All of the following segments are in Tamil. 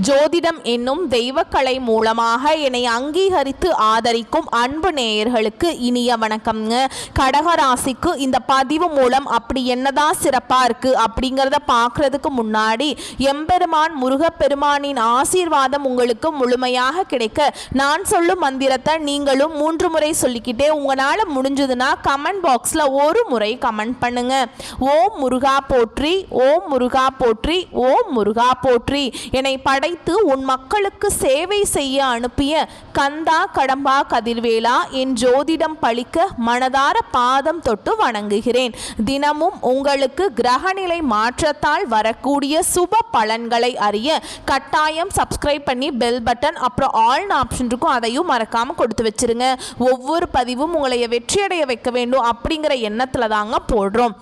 ஜோதிடம் என்னும் தெய்வக்கலை மூலமாக என்னை அங்கீகரித்து ஆதரிக்கும் அன்பு நேயர்களுக்கு இனிய வணக்கம்ங்க. கடகராசிக்கு இந்த பதிவு மூலம் அப்படி என்னதான் சிறப்பாக இருக்குது அப்படிங்கிறத பார்க்குறதுக்கு முன்னாடி எம்பெருமான் முருகப்பெருமானின் ஆசீர்வாதம் உங்களுக்கு முழுமையாக கிடைக்க நான் சொல்லும் மந்திரத்தை நீங்களும் 3 முறை சொல்லிக்கிட்டே உங்களால் முடிஞ்சதுன்னா கமெண்ட் பாக்ஸில் ஒரு முறை கமெண்ட் பண்ணுங்க. ஓம் முருகா போற்றி, ஓம் முருகா போற்றி, ஓம் முருகா போற்றி. என்னை உன் மக்களுக்கு சேவை செய்ய அனுப்பிய கந்தா கடம்பா கதிர்வேலா என் ஜோதிடம் பழிக்க மனதார பாதம் தொட்டு வணங்குகிறேன். தினமும் உங்களுக்கு கிரகநிலை மாற்றத்தால் வரக்கூடிய சுப பலன்களை அறிய கட்டாயம் சப்ஸ்கிரைப் பண்ணி பெல் பட்டன் அப்புறம் ஆல் ஆப்ஷன் இருக்கும், அதையும் மறக்காம கொடுத்து வச்சிருங்க. ஒவ்வொரு பதிவும் உங்களை வெற்றியடைய வைக்க வேண்டும் அப்படிங்கிற எண்ணத்துல தாங்க போடுறோம்.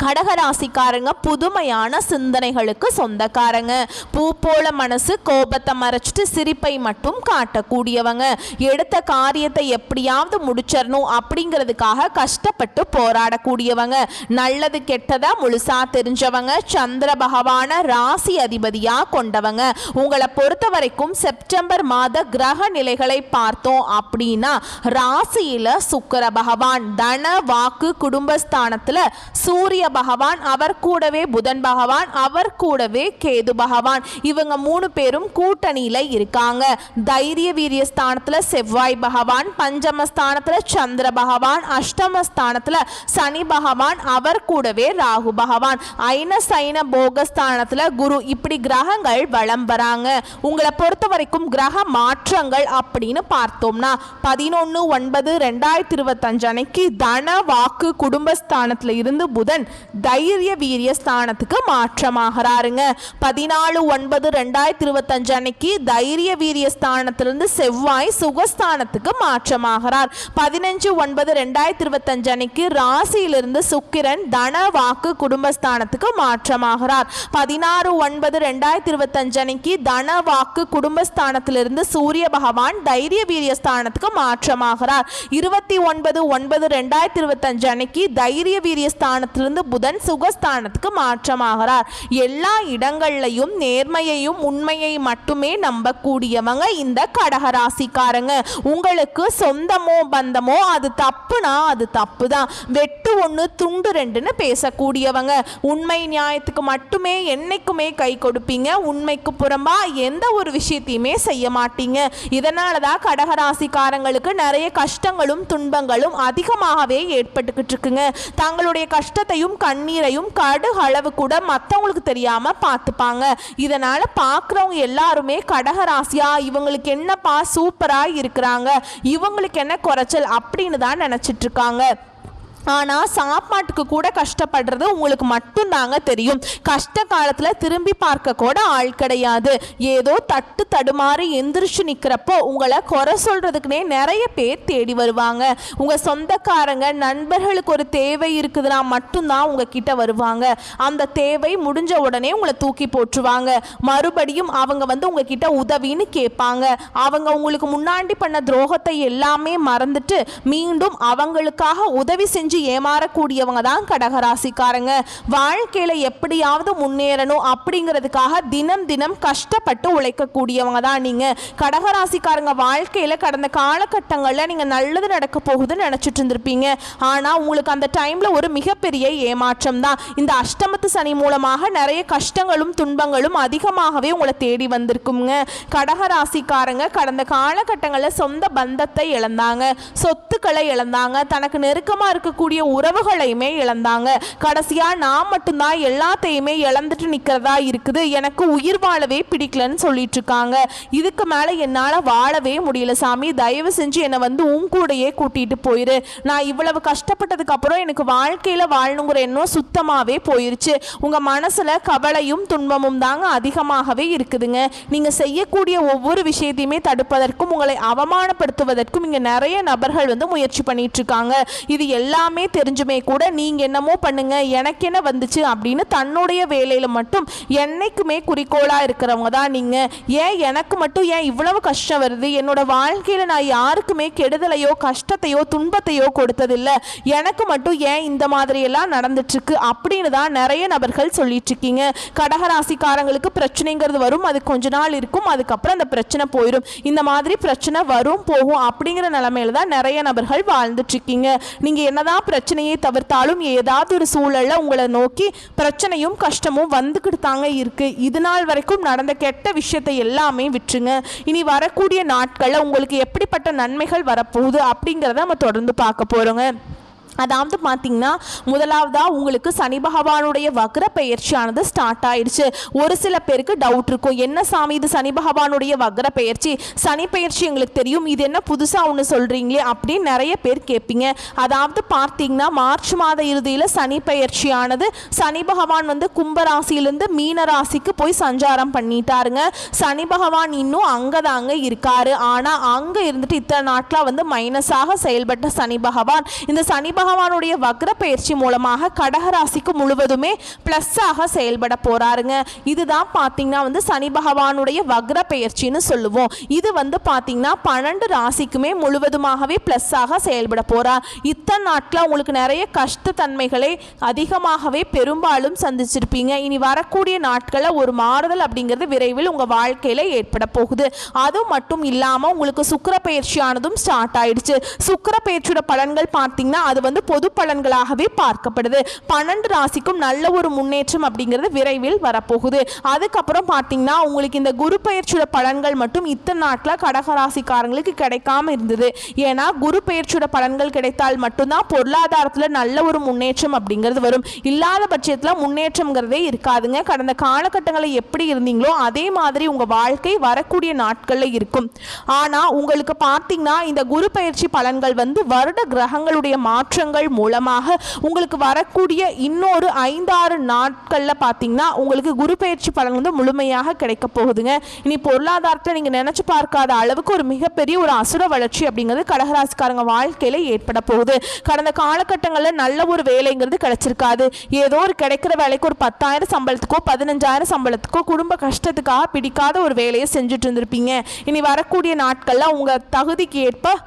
கடகராசிக்காரங்க புதுமையான சிந்தனைகளுக்கு சொந்தக்காரங்க. பூ போல மனசு, கோபத்தை மறைச்சிட்டு சிரிப்பை மட்டும் காட்டக்கூடியவங்க. எடுத்த காரியத்தை எப்படியாவது முடிச்சிடணும் அப்படிங்கிறதுக்காக கஷ்டப்பட்டு போராடக்கூடியவங்க. நல்லது கெட்டதா முழுசா தெரிஞ்சவங்க. சந்திர பகவான ராசி அதிபதியா கொண்டவங்க. உங்களை பொறுத்த வரைக்கும் செப்டம்பர் மாத கிரக நிலைகளை பார்த்தோம் அப்படின்னா ராசியில சுக்கிர பகவான், தன வாக்கு குடும்பஸ்தானத்துல சூரிய பகவான், அவர் கூடவே புதன் பகவான், அவர் கூடவே கேது பகவான், இவங்க 3 பேரும் கூட்டணியில இருக்காங்க. தைரிய வீரிய ஸ்தானத்துல செவ்வாய் பகவான், பஞ்சமஸ்தானத்துல சந்திர பகவான், அஷ்டமஸ்தானத்துல சனி பகவான், அவர் கூடவே ராகு பகவான், ஐன சைன போகஸ்தானத்துல குரு. இப்படி கிரகங்கள் வலம் வராங்க. உங்களை பொறுத்த வரைக்கும் கிரக மாற்றங்கள் அப்படின்னு பார்த்தோம்னா 11/9/2025 அன்னைக்கு தன வாக்கு குடும்பஸ்தானத்துல இருந்து புதன் தைரிய வீரிய ஸ்தானத்துக்கு மாற்றமாகிறாருங்க. 14/9/2025 அன்னைக்கு தைரிய வீரிய ஸ்தானத்திலிருந்து செவ்வாய் சுகஸ்தானத்துக்கு மாற்றமாகிறார். 15/9/2025 அன்னைக்கு ராசியிலிருந்து சுக்கிரன் தன வாக்கு குடும்பஸ்தானத்துக்கு மாற்றமாகிறார். 16/9/2025 அன்னைக்கு தன வாக்கு குடும்பஸ்தானத்திலிருந்து சூரிய பகவான் தைரிய வீரிய ஸ்தானத்துக்கு மாற்றமாகிறார். 29/9/2025 அன்னைக்கு தைரிய வீரிய ஸ்தானத்திலிருந்து புதன் சுகஸ்தானத்துக்கு மாற்றமாகிறார். எல்லா இடங்கள்லையும் நேர்மையையும் உண்மையை மட்டுமே நம்பக்கூடியவங்க இந்த கடகராசிக்காரங்க. உங்களுக்கு சொந்தமோ பந்தமோ அது தப்புனா அது தப்பு தான், வெட்டு 1 துண்டு 2ன்னு பேசக்கூடியவங்க. உண்மை நியாயத்துக்கு மட்டுமே என்னைக்குமே கை கொடுப்பீங்க. உண்மைக்கு புறம்பா எந்த ஒரு விஷயத்தையுமே செய்ய மாட்டீங்க. இதனால தான் கடகராசிக்காரங்களுக்கு நிறைய கஷ்டங்களும் துன்பங்களும் அதிகமாகவே ஏற்பட்டுக்கிட்டு இருக்குங்க. தங்களுடைய கஷ்டத்தையும் கண்ணீரையும் கடுகு அளவு கூட மற்றவங்களுக்கு தெரியாம பார்த்துப்பாங்க. இதனால பார்க்குறவங்க எல்லாருமே கடகராசியா இவங்களுக்கு என்னப்பா சூப்பரா இருக்கிறாங்க, இவங்களுக்கு என்ன குறைச்சல் அப்படின்னு தான் நினைச்சிட்டு இருக்காங்க. ஆனால் சாப்பாட்டுக்கு கூட கஷ்டப்படுறது உங்களுக்கு மட்டும்தாங்க தெரியும். கஷ்ட காலத்தில் திரும்பி பார்க்க கூட ஆள் கிடையாது. ஏதோ தட்டு தடுமாறி எந்திரிச்சு நிற்கிறப்போ உங்களை குறை சொல்கிறதுக்குனே நிறைய பேர் தேடி வருவாங்க. உங்கள் சொந்தக்காரங்க நண்பர்களுக்கு ஒரு தேவை இருக்குதுன்னா மட்டும்தான் உங்ககிட்ட வருவாங்க. அந்த தேவை முடிஞ்ச உடனே உங்களை தூக்கி போட்டுருவாங்க. மறுபடியும் அவங்க உங்ககிட்ட உதவின்னு கேட்பாங்க. அவங்க உங்களுக்கு முன்னாடி பண்ண துரோகத்தை எல்லாமே மறந்துட்டு மீண்டும் அவங்களுக்காக உதவி செஞ்சு ஏமாறக்கூடியவங்க தான் கடகராசிக்காரங்க. வாழ்க்கையில எப்படியாவது முன்னேறணும் அப்படிங்கிறதுக்காக தினம் தினம் கஷ்டப்பட்டு உழைக்கக்கூடியவங்க தான் நீங்க. கடகராசிக்காரங்க வாழ்க்கையில கடந்த காலகட்டங்களில் நீங்க நல்லது நடக்க போகுதுன்னு நினைச்சிட்டு இருந்திருப்பீங்க. ஆனா உங்களுக்கு அந்த டைம்ல ஒரு மிகப்பெரிய ஏமாற்றம் தான். இந்த அஷ்டமத்து சனி மூலமாக நிறைய கஷ்டங்களும் துன்பங்களும் அதிகமாகவே உங்களை தேடி வந்திருக்குங்க. கடகராசிக்காரங்க கடந்த காலகட்டங்களில் சொந்த பந்தத்தை இழந்தாங்க, சொத்துக்களை இழந்தாங்க, தனக்கு நெருக்கமா இருக்க உறவுகளையுமே இழந்தாங்க. கடைசியா நான் மட்டும்தான் எல்லாத்தையுமே இழந்துட்டு நிக்கிறதா இருக்குது, எனக்கு உயிர் வாழவே பிடிக்கலன்னு சொல்லிட்டு இருக்காங்க. இதுக்கு மேல என்னால வாழவே முடியல சாமி, தயவு செஞ்சு என்னை உன் கூடையே கூட்டிட்டு போயிரு. நான் இவ்வளவு கஷ்டப்பட்டதுக்கு அப்புறம் எனக்கு வாழ்க்கையில வாழணுங்கிற எண்ணம் சுத்தமாவே போயிருச்சு. உங்க மனசுல கவலையும் துன்பமும் தாங்க அதிகமாகவே இருக்குதுங்க. நீங்க செய்யக்கூடிய ஒவ்வொரு விஷயத்தையுமே தடுப்பதற்கும் உங்களை அவமானப்படுத்துவதற்கும் இங்க நிறைய நபர்கள் முயற்சி பண்ணிட்டு இருக்காங்க. இது எல்லாமே எல்லாமே தெரிஞ்சுமே கூட நீங்கள் என்னமோ பண்ணுங்க எனக்கு என்ன வந்துச்சு அப்படின்னு தன்னுடைய வேலையில் மட்டும் என்னைக்குமே குறிக்கோளாக இருக்கிறவங்க தான் நீங்கள். ஏன் எனக்கு மட்டும் ஏன் இவ்வளவு கஷ்டம் வருது, என்னோட வாழ்க்கையில் நான் யாருக்குமே கெடுதலையோ கஷ்டத்தையோ துன்பத்தையோ கொடுத்ததில்லை, எனக்கு மட்டும் ஏன் இந்த மாதிரியெல்லாம் நடந்துட்டுருக்கு அப்படின்னு தான் நிறைய நபர்கள் சொல்லிட்டு இருக்கீங்க. கடகராசிக்காரங்களுக்கு பிரச்சனைங்கிறது வரும், அது கொஞ்ச நாள் இருக்கும், அதுக்கப்புறம் அந்த பிரச்சனை போயிடும். இந்த மாதிரி பிரச்சனை வரும் போகும் அப்படிங்கிற நிலைமையில தான் நிறைய நபர்கள் வாழ்ந்துட்டு இருக்கீங்க. நீங்க என்னதான் பிரச்சனையை தவிர்த்தாலும் ஏதாவது ஒரு சூழல்ல உங்களை நோக்கி பிரச்சனையும் கஷ்டமும் வந்துக்கிட்டு தாங்க இருக்கு. இது நாள் வரைக்கும் நடந்த கெட்ட விஷயத்தை எல்லாமே விட்டுருங்க. இனி வரக்கூடிய நாட்கள்ல உங்களுக்கு எப்படிப்பட்ட நன்மைகள் வரப்போகுது அப்படிங்கிறத நம்ம தொடர்ந்து பார்க்க போறோங்க. அதாவது பார்த்தீங்கன்னா முதலாவதாக உங்களுக்கு சனி பகவானுடைய வக்ர பெயர்ச்சியானது ஸ்டார்ட் ஆயிடுச்சு. ஒரு சில பேருக்கு டவுட் இருக்கும், என்ன சாமி இது சனி பகவானுடைய வக்ர பெயர்ச்சி, சனி பெயர்ச்சி எங்களுக்கு தெரியும், இது என்ன புதுசாக ஒன்று சொல்கிறீங்களே அப்படின்னு நிறைய பேர் கேட்பீங்க. அதாவது பார்த்தீங்கன்னா மார்ச் மாத இறுதியில் சனி பெயர்ச்சியானது சனி பகவான் வந்து கும்பராசியிலேருந்து மீன ராசிக்கு போய் சஞ்சாரம் பண்ணிட்டாருங்க. சனி பகவான் இன்னும் அங்கே தாங்க இருக்காரு. ஆனால் அங்கே இருந்துட்டு இத்தனை நாட்களாக வந்து மைனஸாக செயல்பட்ட சனி பகவான் இந்த சனி பகவானுடைய வக்ர பயிற்சி மூலமாக கடகராசிக்கு முழுவதுமே பிளஸ்ஸாக செயல்பட போறாருங்க. இதுதான் பார்த்தீங்கன்னா வந்து சனி பகவானுடைய வக்ர பயிற்சின்னு சொல்லுவோம். இது வந்து பார்த்தீங்கன்னா 12 ராசிக்குமே முழுவதுமாகவே பிளஸ்ஸாக செயல்பட போறார். இத்தனை நாட்கள் உங்களுக்கு நிறைய கஷ்டத்தன்மைகளை அதிகமாகவே பெரும்பாலும் சந்திச்சிருப்பீங்க. இனி வரக்கூடிய நாட்களில் ஒரு மாறுதல் அப்படிங்கிறது விரைவில் உங்கள் வாழ்க்கையில் ஏற்பட போகுது. அது மட்டும் இல்லாமல் உங்களுக்கு சுக்கிர பயிற்சியானதும் ஸ்டார்ட் ஆயிடுச்சு. சுக்கிர பயிற்சியோட பலன்கள் பார்த்தீங்கன்னா அது வந்து பொது பலன்களாகவே பார்க்கப்படுது. 12 ராசிக்கும் நல்ல ஒரு முன்னேற்றம் அப்படிங்கிறது விரைவில் வரப்போகுது. அதுக்கப்புறம் பார்த்தீங்கன்னா உங்களுக்கு இந்த குரு பயிற்சியோட பலன்கள் மட்டும் இத்தனை நாட்கள் கடகராசிக்காரங்களுக்கு கிடைக்காம இருந்தது. ஏன்னா குரு பயிற்சியோட பலன்கள் கிடைத்தால் மட்டும்தான் பொருளாதாரத்தில் நல்ல ஒரு முன்னேற்றம் அப்படிங்கிறது வரும். இல்லாத பட்சத்தில் முன்னேற்றம்ங்கிறதே இருக்காதுங்க. கடந்த காலகட்டங்களில் எப்படி இருந்தீங்களோ அதே மாதிரி உங்கள் வாழ்க்கை வரக்கூடிய நாட்களில் இருக்கும். ஆனால் உங்களுக்கு பார்த்தீங்கன்னா இந்த குரு பயிற்சி பலன்கள் வந்து வருட கிரகங்களுடைய மாற்றங்கள் மூலமாக உங்களுக்கு வரக்கூடிய இன்னொரு 5-6 நாட்கள்ல பார்த்தீங்கன்னா உங்களுக்கு குரு பயிற்சி பலன் வந்து முழுமையாக கிடைக்க போகுதுங்க. இனி பொருளாதாரத்தில் நீங்க நினைச்சு பார்க்காத அளவுக்கு ஒரு மிகப்பெரிய ஒரு அசுர வளர்ச்சி அப்படிங்கிறது கடகராசிக்காரங்க வாழ்க்கையில ஏற்பட போகுது. கடந்த காலகட்டங்களில் நல்ல ஒரு வேலைங்கிறது கிடைச்சிருக்காது. ஏதோ ஒரு கிடைக்கிற வேலைக்கு ஒரு 10,000 சம்பளத்துக்கோ 15,000 சம்பளத்துக்கோ குடும்ப கஷ்டத்துக்காக பிடிக்காத ஒரு வேலையை செஞ்சுட்டு இருந்திருப்பீங்க. இனி வரக்கூடிய நாட்கள்ல உங்க தகுதிக்கு ஏற்ப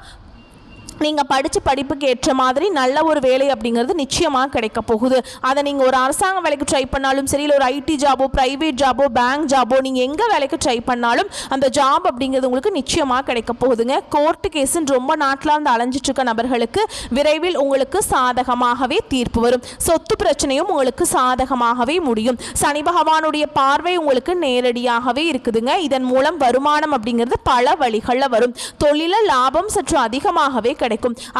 நீங்கள் படித்த படிப்புக்கு ஏற்ற மாதிரி நல்ல ஒரு வேலை அப்படிங்கிறது நிச்சயமாக கிடைக்க போகுது. அதை நீங்கள் ஒரு அரசாங்க வேலைக்கு ட்ரை பண்ணாலும் சரி, இல்லை ஒரு ஐடி ஜாபோ ப்ரைவேட் ஜாபோ பேங்க் ஜாபோ நீங்கள் எங்கே வேலைக்கு ட்ரை பண்ணாலும் அந்த ஜாப் அப்படிங்கிறது உங்களுக்கு நிச்சயமாக கிடைக்க போகுதுங்க. கோர்ட்டு கேஸுன்னு ரொம்ப நாட்டில் வந்து அலைஞ்சிட்டு இருக்க நபர்களுக்கு விரைவில் உங்களுக்கு சாதகமாகவே தீர்ப்பு வரும். சொத்து பிரச்சனையும் உங்களுக்கு சாதகமாகவே முடியும். சனி பகவானுடைய பார்வை உங்களுக்கு நேரடியாகவே இருக்குதுங்க. இதன் மூலம் வருமானம் அப்படிங்கிறது பல வழிகளில் வரும். தொழில லாபம் சற்று அதிகமாகவே கிடைக்கும்.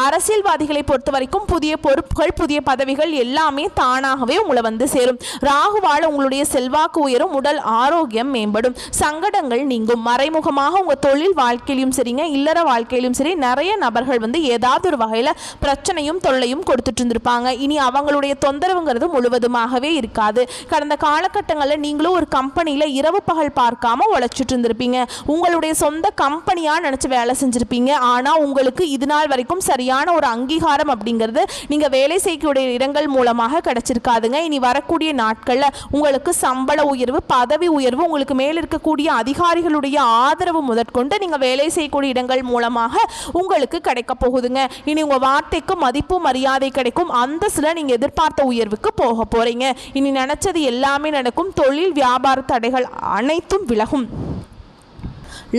அரசியல்வாதிகளை பொறுத்த வரைக்கும் புதிய பொறுப்புகள் புதிய பதவிகள் எல்லாமே தானாகவே உங்களை வந்து சேரும். ராகுவால் உங்களுடைய செல்வாக்கு உயரும், உடல் ஆரோக்கியம் மேம்படும், சங்கடங்கள் நீங்கும். மறைமுகமாக உங்க தொழில் வாழ்க்கையிலும் சரிங்க இல்லற வாழ்க்கையிலும் சரி நிறைய நபர்கள் வந்து ஏதாவது ஒரு வகையில் பிரச்சனையும் தொல்லையும் கொடுத்துட்டு இருந்திருப்பாங்க. இனி அவங்களுடைய தொந்தரவுங்கிறது முழுவதுமாகவே இருக்காது. கடந்த காலகட்டங்களில் நீங்களும் ஒரு கம்பெனியில் இரவு பகல் பார்க்காம உழைச்சிட்டு இருந்திருப்பீங்க. உங்களுடைய சொந்த கம்பெனியா நினைச்சு வேலை செஞ்சிருப்பீங்க. ஆனால் உங்களுக்கு இது நாள் வரைக்கும் சரியான ஒரு அங்கீகாரம் அப்படிங்கிறது நீங்க வேலை செய்யக்கூடிய இடங்கள் மூலமாக கிடைச்சிருக்காதுங்க. இனி வரக்கூடிய நாட்கள்ல உங்களுக்கு சம்பள உயர்வு பதவி உயர்வு உங்களுக்கு மேல் இருக்கக்கூடிய அதிகாரிகளுடைய ஆதரவு முதற்கொண்டு நீங்க வேலை செய்யக்கூடிய இடங்கள் மூலமாக உங்களுக்கு கிடைக்க போகுதுங்க. இனி உங்க வார்த்தைக்கு மதிப்பு மரியாதை கிடைக்கும். அந்த சில நீங்க எதிர்பார்த்த உயர்வுக்கு போக போறீங்க. இனி நினைச்சது எல்லாமே நடக்கும். தொழில் வியாபார தடைகள் அனைத்தும் விலகும்.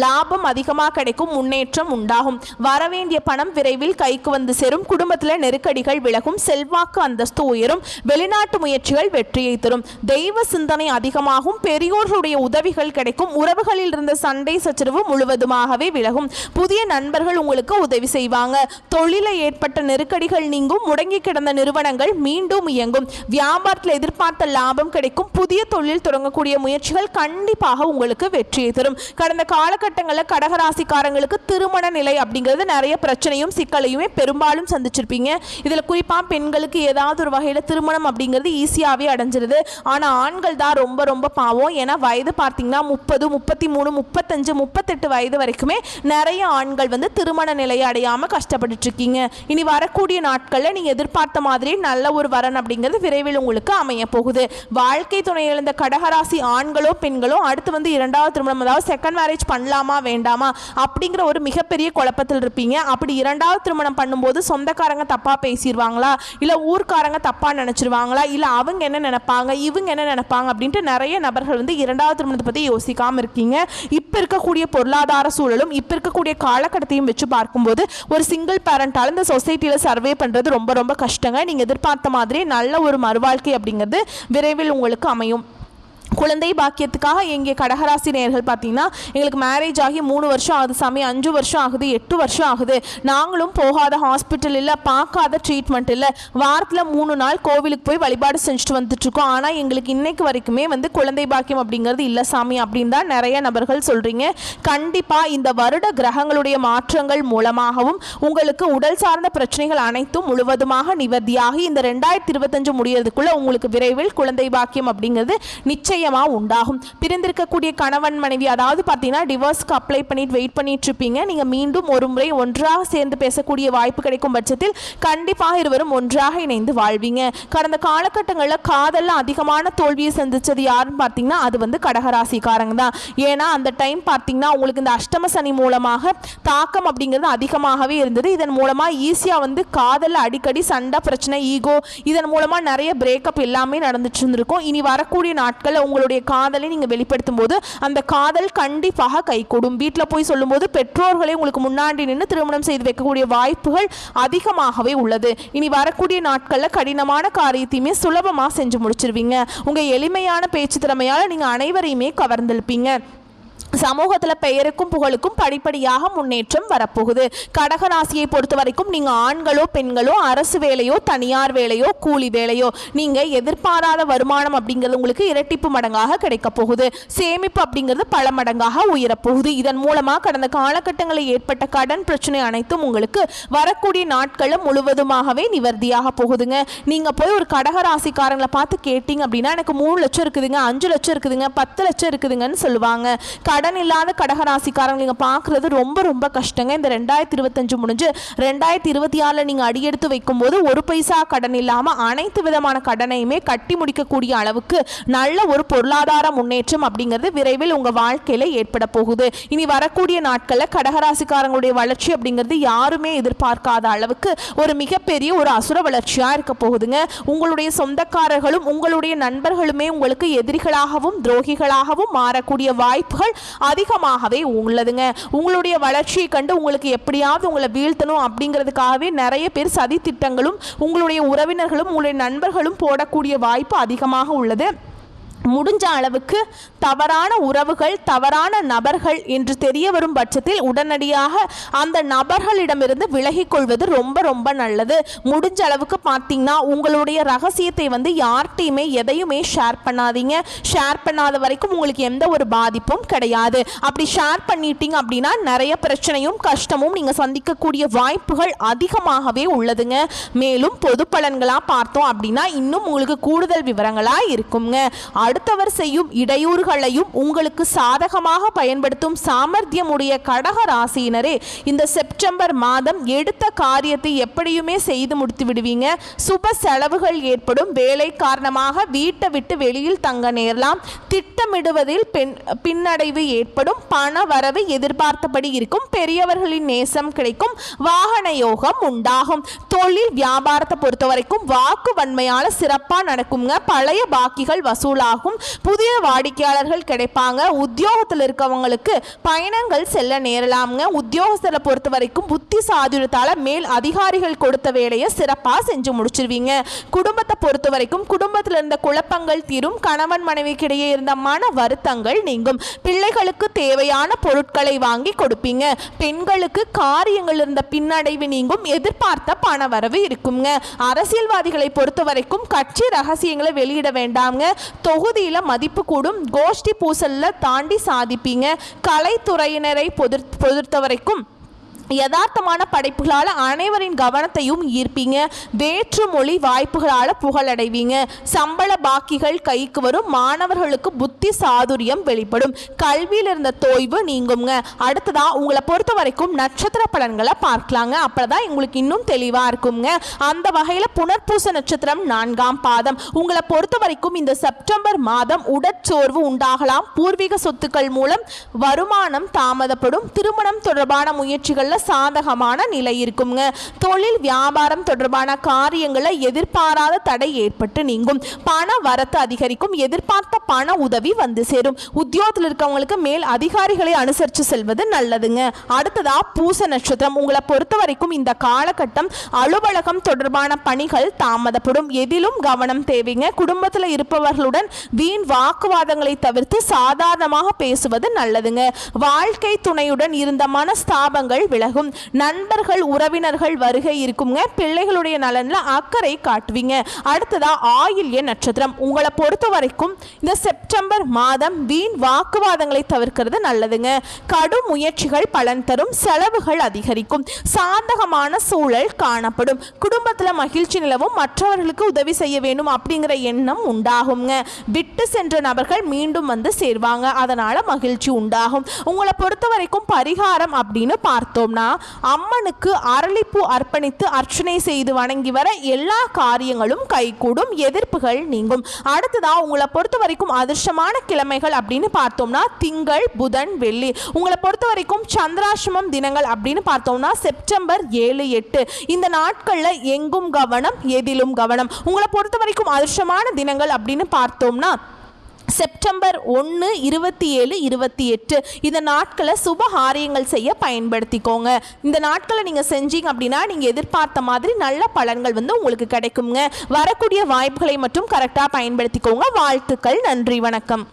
லாபம் அதிகமாக கிடைக்கும். முன்னேற்றம் உண்டாகும். வரவேண்டிய பணம் விரைவில் கைக்கு வந்து சேரும். குடும்பத்தில் நெருக்கடிகள் விலகும். செல்வாக்கு அந்தஸ்து உயரும். வெளிநாட்டு முயற்சிகள் வெற்றியை தரும். தெய்வ சிந்தனை அதிகமாகும். பெரியோர்களுடைய உதவிகள் கிடைக்கும். உறவுகளில் இருந்த சண்டை சச்சரவு முழுவதுமாகவே விலகும். புதிய நண்பர்கள் உங்களுக்கு உதவி செய்வாங்க. தொழிலில் ஏற்பட்ட நெருக்கடிகள் நீங்கும். முடங்கி கிடந்த நிறுவனங்கள் மீண்டும் இயங்கும். வியாபாரத்தில் எதிர்பார்த்த லாபம் கிடைக்கும். புதிய தொழில் தொடங்கக்கூடிய முயற்சிகள் கண்டிப்பாக உங்களுக்கு வெற்றியை தரும். கடந்த காலகட்டத்தில் காலகட்டங்களில் கடகராசிக்காரங்களுக்கு திருமண நிலை அப்படிங்கிறது நிறைய பிரச்சனையும் சிக்கலையுமே பெரும்பாலும் சந்திச்சிருப்பீங்க. இதில் குறிப்பாக பெண்களுக்கு ஏதாவது ஒரு வகையில் திருமணம் அப்படிங்கிறது ஈஸியாகவே அடைஞ்சிருது. ஆனால் ஆண்கள் தான் ரொம்ப ரொம்ப பாவம். ஏன்னா வயது பார்த்தீங்கன்னா 30, 33, 35, 38 வயது வரைக்குமே நிறைய ஆண்கள் வந்து திருமண நிலையை அடையாமல் கஷ்டப்பட்டு இருக்கீங்க. இனி வரக்கூடிய நாட்களில் நீங்கள் எதிர்பார்த்த மாதிரி நல்ல ஒரு வரன் அப்படிங்கிறது விரைவில் உங்களுக்கு அமைய போகுது. வாழ்க்கை துணை இழந்த கடகராசி ஆண்களோ பெண்களோ அடுத்து வந்து இரண்டாவது திருமணம், அதாவது செகண்ட் மேரேஜ் பண்ணலாமா வேண்டாமா அப்படிங்கிற ஒரு மிகப்பெரிய குழப்பத்தில் இருப்பீங்க. அப்படி இரண்டாவது திருமணம் பண்ணும்போது சொந்தக்காரங்க தப்பாக பேசிடுவாங்களா, இல்லை ஊர்க்காரங்க தப்பாக நினச்சிருவாங்களா, இல்லை அவங்க என்ன நினைப்பாங்க இவங்க என்ன நினைப்பாங்க அப்படின்ட்டு நிறைய நபர்கள் வந்து இரண்டாவது திருமணத்தை பற்றி யோசிக்காமல் இருக்கீங்க. இப்போ இருக்கக்கூடிய பொருளாதார சூழலும் இப்போ இருக்கக்கூடிய காலகட்டத்தையும் வச்சு பார்க்கும்போது ஒரு சிங்கிள் பேரண்டால் இந்த சொசைட்டியில் சர்வே பண்ணுறது ரொம்ப ரொம்ப கஷ்டங்க. நீங்கள் எதிர்பார்த்த மாதிரி நல்ல ஒரு மறுவாழ்க்கை அப்படிங்கிறது விரைவில் உங்களுக்கு அமையும். குழந்தை பாக்கியத்துக்காக எங்கே கடகராசி நேயர்கள் பார்த்தீங்கன்னா, எங்களுக்கு மேரேஜ் ஆகி 3 வருஷம் ஆகுது சாமி, 5 வருஷம் ஆகுது, 8 வருஷம் ஆகுது, நாங்களும் போகாத ஹாஸ்பிட்டல் இல்லை, பார்க்காத ட்ரீட்மெண்ட் இல்லை, வாரத்தில் 3 நாள் கோவிலுக்கு போய் வழிபாடு செஞ்சுட்டு வந்துட்டுருக்கோம், ஆனால் எங்களுக்கு இன்னைக்கு வரைக்குமே வந்து குழந்தை பாக்கியம் அப்படிங்கிறது இல்லை சாமி அப்படின்னு தான் நிறைய நபர்கள் சொல்கிறீங்க. கண்டிப்பாக இந்த வருட கிரகங்களுடைய மாற்றங்கள் மூலமாகவும் உங்களுக்கு உடல் சார்ந்த பிரச்சனைகள் அனைத்தும் முழுவதுமாக நிவர்த்தியாகி இந்த 2025 முடியறதுக்குள்ள உங்களுக்கு விரைவில் குழந்தை பாக்கியம் அப்படிங்கிறது நிச்சயம் உண்டாகும். பிரிந்திருக்கக்கூடிய கணவன் மனைவி, அதாவது பார்த்தீங்கன்னா டிவோர்ஸ்க்கு அப்ளை பண்ணிட்டு வெயிட் பண்ணிட்டு இருப்பீங்க. நீங்கள் மீண்டும் ஒரு முறை ஒன்றாக சேர்ந்து பேசக்கூடிய வாய்ப்பு கிடைக்கும் பட்சத்தில் கண்டிப்பாக இருவரும் ஒன்றாக இணைந்து வாழ்வீங்க. கடந்த காலகட்டங்களில் காதலில் அதிகமான தோல்வியை சந்திச்சது யாருன்னு பார்த்தீங்கன்னா அது வந்து கடகராசிக்காரங்க தான். ஏன்னா அந்த டைம் பார்த்தீங்கன்னா உங்களுக்கு இந்த அஷ்டம சனி மூலமாக தாக்கம் அப்படிங்கிறது அதிகமாகவே இருந்தது. இதன் மூலமாக ஈஸியாக வந்து காதலில் அடிக்கடி சண்டை பிரச்சனை, ஈகோ, இதன் மூலமாக நிறைய பிரேக்கப் எல்லாமே நடந்துட்டு இருந்திருக்கும். இனி வரக்கூடிய நாட்களில் உங்களுடைய காதலை நீங்கள் வெளிப்படுத்தும் போது அந்த காதல் கண்டிப்பாக கைகூடும். வீட்டில் போய் சொல்லும்போது பெற்றோர்களை உங்களுக்கு முன்னாடி நின்று திருமணம் செய்து வைக்கக்கூடிய வாய்ப்புகள் அதிகமாகவே உள்ளது. இனி வரக்கூடிய நாட்களில் கடினமான காரியத்தையுமே சுலபமாக செஞ்சு முடிச்சிருவீங்க. உங்கள் எளிமையான பேச்சு திறமையால் நீங்கள் அனைவரையுமே கவர்ந்திருப்பீங்க. சமூகத்தில் பெயருக்கும் புகழுக்கும் படிப்படியாக முன்னேற்றம் வரப்போகுது. கடகராசியை பொறுத்த வரைக்கும் நீங்கள் ஆண்களோ பெண்களோ அரசு வேலையோ தனியார் வேலையோ கூலி வேலையோ நீங்கள் எதிர்பாராத வருமானம் அப்படிங்கிறது உங்களுக்கு இரட்டிப்பு மடங்காக கிடைக்க போகுது. சேமிப்பு அப்படிங்கிறது பல மடங்காக உயரப்போகுது. இதன் மூலமாக கடந்த காலகட்டங்களில் ஏற்பட்ட கடன் பிரச்சனை அனைத்தும் உங்களுக்கு வரக்கூடிய நாட்களும் முழுவதுமாகவே நிவர்த்தியாக போகுதுங்க. நீங்கள் போய் ஒரு கடகராசிக்காரங்களை பார்த்து கேட்டீங்க அப்படின்னா எனக்கு 3 லட்சம் இருக்குதுங்க, 5 லட்சம் இருக்குதுங்க, 10 லட்சம் இருக்குதுங்கன்னு சொல்லுவாங்க. கடன் இல்லாத கடகராசிக்காரங்க நீங்கள் பார்க்குறது ரொம்ப ரொம்ப கஷ்டங்க. இந்த 2025 முடிஞ்சு 2026 நீங்கள் அடியெடுத்து வைக்கும்போது ஒரு பைசா கடன் இல்லாமல் அனைத்து விதமான கடனையுமே கட்டி முடிக்கக்கூடிய அளவுக்கு நல்ல ஒரு பொருளாதார முன்னேற்றம் அப்படிங்கிறது விரைவில் உங்கள் வாழ்க்கையில் ஏற்பட போகுது. இனி வரக்கூடிய நாட்களில் கடகராசிக்காரங்களுடைய வளர்ச்சி அப்படிங்கிறது யாருமே எதிர்பார்க்காத அளவுக்கு ஒரு மிகப்பெரிய ஒரு அசுர வளர்ச்சியாக இருக்க போகுதுங்க. உங்களுடைய சொந்தக்காரர்களும் உங்களுடைய நண்பர்களுமே உங்களுக்கு எதிரிகளாகவும் துரோகிகளாகவும் மாறக்கூடிய வாய்ப்புகள் அதிகமாகவே உள்ளதுங்க. உங்களுடைய வளர்ச்சியை கண்டு உங்களுக்கு எப்படியாவது உங்களை வீழ்த்தணும் அப்படிங்கிறதுக்காகவே நிறைய பேர் சதி திட்டங்களும் உங்களுடைய உறவினர்களும் உங்களுடைய நண்பர்களும் போடக்கூடிய வாய்ப்பு அதிகமாக உள்ளது. முடிஞ்ச அளவுக்கு தவறான உறவுகள் தவறான நபர்கள் என்று தெரிய வரும் பட்சத்தில் உடனடியாக அந்த நபர்களிடமிருந்து விலகிக் கொள்வது ரொம்ப ரொம்ப நல்லது. முடிஞ்ச அளவுக்கு பார்த்தீங்கன்னா உங்களுடைய ரகசியத்தை வந்து யார்கிட்டையுமே எதையுமே ஷேர் பண்ணாதீங்க. ஷேர் பண்ணாத வரைக்கும் உங்களுக்கு எந்த ஒரு பாதிப்பும் கிடையாது. அப்படி ஷேர் பண்ணிட்டீங்க அப்படின்னா நிறைய பிரச்சனையும் கஷ்டமும் நீங்கள் சந்திக்கக்கூடிய வாய்ப்புகள் அதிகமாகவே உள்ளதுங்க. மேலும் பொது பலன்களாக பார்த்தோம் அப்படின்னா இன்னும் உங்களுக்கு கூடுதல் விவரங்களாக இருக்குங்க. அடுத்தவர் செய்யும் இடையூறுகளையும் உங்களுக்கு சாதகமாக பயன்படுத்தும் சாமர்த்தியமுடைய கடக ராசியினரே இந்த செப்டம்பர் மாதம் எடுத்த காரியத்தை எப்படியுமே செய்து முடித்து விடுவீங்க. சுப செலவுகள் ஏற்படும். வேலை காரணமாக வீட்டை விட்டு வெளியில் தங்க நேரலாம். திட்டமிடுவதில் பின்னடைவு ஏற்படும். பண வரவு எதிர்பார்த்தபடி இருக்கும். பெரியவர்களின் நேசம் கிடைக்கும். வாகன யோகம் உண்டாகும். தொழில் வியாபாரத்தை பொறுத்த வரைக்கும் வாக்கு வன்மையால சிறப்பா நடக்குங்க. பழைய பாக்கிகள் வசூலாகும். புதிய வாடிக்கையாளர்கள் கிடைப்பாங்க. உத்தியோகத்தில் இருக்கவங்களுக்கு பயணங்கள் செல்ல நேரலாம்ங்க. உத்தியோகஸ்தரை பொறுத்த வரைக்கும் புத்தி சாதுரியத்தால மேல் அதிகாரிகள் கொடுத்த வேலையை சிறப்பாக செஞ்சு முடிச்சிருவீங்க. குடும்பத்தை பொறுத்த வரைக்கும் குடும்பத்தில் இருந்த குழப்பங்கள் தீரும். கணவன் மனைவிக்கிடையே இருந்த மன வருத்தங்கள் நீங்கும். பிள்ளைகளுக்கு தேவையான பொருட்களை வாங்கி கொடுப்பீங்க. பெண்களுக்கு காரியங்கள் இருந்த பின்னடைவு நீங்கும். எதிர்பார்த்த பண வரவு இருக்குங்க. அரசியல்வாதிகளை பொறுத்த வரைக்கும் கட்சி ரகசியங்களை வெளியிட வேண்டாம்ங்க. தொகுதி தொகுதியில் மதிப்பு கூடும். கோஷ்டி பூசல்ல தாண்டி சாதிப்பீங்க. கலைத்துறையினரை பொறுத்த வரைக்கும் யதார்த்தமான படைப்புகளால் அனைவரின் கவனத்தையும் ஈர்ப்பீங்க. வேற்று மொழி வாய்ப்புகளால் புகழடைவீங்க. சம்பள பாக்கிகள் கைக்கு வரும். மாணவர்களுக்கு புத்தி சாதுரியம் வெளிப்படும். கல்வியில் இருந்த தோய்வு நீங்குங்க. அடுத்ததா உங்களை பொறுத்த வரைக்கும் நட்சத்திர பலன்களை பார்க்கலாங்க. அப்பதான் உங்களுக்கு இன்னும் தெளிவா இருக்குங்க. அந்த வகையில் புனர்பூச நட்சத்திரம் 4ஆம் பாதம். உங்களை பொறுத்த வரைக்கும் இந்த செப்டம்பர் மாதம் உடற்சோர்வு உண்டாகலாம். பூர்வீக சொத்துக்கள் மூலம் வருமானம் தாமதப்படும். திருமணம் தொடர்பான முயற்சிகள் சாதகமான நிலை இருக்குங்க. தொழில் வியாபாரம் தொடர்பான காரியங்களில் எதிர்பாராத தடை ஏற்பட்டு நீங்கும். பண வரத்து அதிகரிக்கும். எதிர்பார்த்த பண உதவி வந்து சேரும். உத்தியோகத்தில் இருக்கவங்களுக்கு மேல் அதிகாரிகளை அனுசரித்து செல்வது நல்லதுங்க. அடுத்ததா பூச நட்சத்திரம். உங்களை பொறுத்த வரைக்கும் இந்த காலகட்டம் அலுவலகம் தொடர்பான பணிகள் தாமதப்படும். எதிலும் கவனம் தேவைங்க. குடும்பத்தில் இருப்பவர்களுடன் வீண் வாக்குவாதங்களை தவிர்த்து சாதாரணமாக பேசுவது நல்லதுங்க. வாழ்க்கை துணையுடன் இருந்த மனஸ்தாபங்கள் விலகும். நண்பர்கள் உறவினர்கள் வருகை இருக்குங்க. பிள்ளைகளுடைய நலன்ல அக்கறை காட்டுவீங்க. அடுத்ததா ஆயில்ய நட்சத்திரம். உங்களை பொறுத்த வரைக்கும் இந்த செப்டம்பர் மாதம் வீண் வாக்குவாதங்களை தவிர்க்கிறது நல்லதுங்க. கடும் முயற்சிகள் பலன் தரும். செலவுகள் அதிகரிக்கும். சாதகமான சூழல் காணப்படும். குடும்பத்தில் மகிழ்ச்சி நிலவும். மற்றவர்களுக்கு உதவி செய்ய வேண்டும் அப்படிங்கிற எண்ணம் உண்டாகுங்க. விட்டு சென்ற நபர்கள் மீண்டும் வந்து சேர்வாங்க. அதனால மகிழ்ச்சி உண்டாகும். உங்களை பொறுத்த வரைக்கும் பரிகாரம் அப்படின்னு பார்த்தோம்னா அம்மனுக்கு அரளிப்பூ அர்ப்பணித்து அர்ச்சனை செய்து வணங்கி வர எல்லா காரியங்களும் கைகூடும். எதிர்ப்புகள் நீங்கும். அடுத்ததா உங்களை பொறுத்த வரைக்கும் அதிர்ஷ்டமான கிழமைகள் அப்படின்னு பார்த்தோம்னா திங்கள், புதன், வெள்ளி. உங்களை பொறுத்த வரைக்கும் சந்திராசிரமம் தினங்கள் அப்படின்னு பார்த்தோம்னா செப்டம்பர் 7, 8. இந்த நாட்களில் எங்கும் கவனம், எதிலும் கவனம். உங்களை பொறுத்த வரைக்கும் அதிர்ஷ்டமான தினங்கள் அப்படின்னு பார்த்தோம்னா செப்டம்பர் 1, 27, 28. இந்த நாட்களை சுபகாரியங்கள் செய்ய பயன்படுத்திக்கோங்க. இந்த நாட்களை நீங்கள் செஞ்சீங்க அப்படின்னா நீங்கள் எதிர்பார்த்த மாதிரி நல்ல பலன்கள் வந்து உங்களுக்கு கிடைக்குங்க. வரக்கூடிய வாய்ப்புகளை மட்டும் கரெக்டாக பயன்படுத்திக்கோங்க. வாழ்த்துக்கள். நன்றி, வணக்கம்.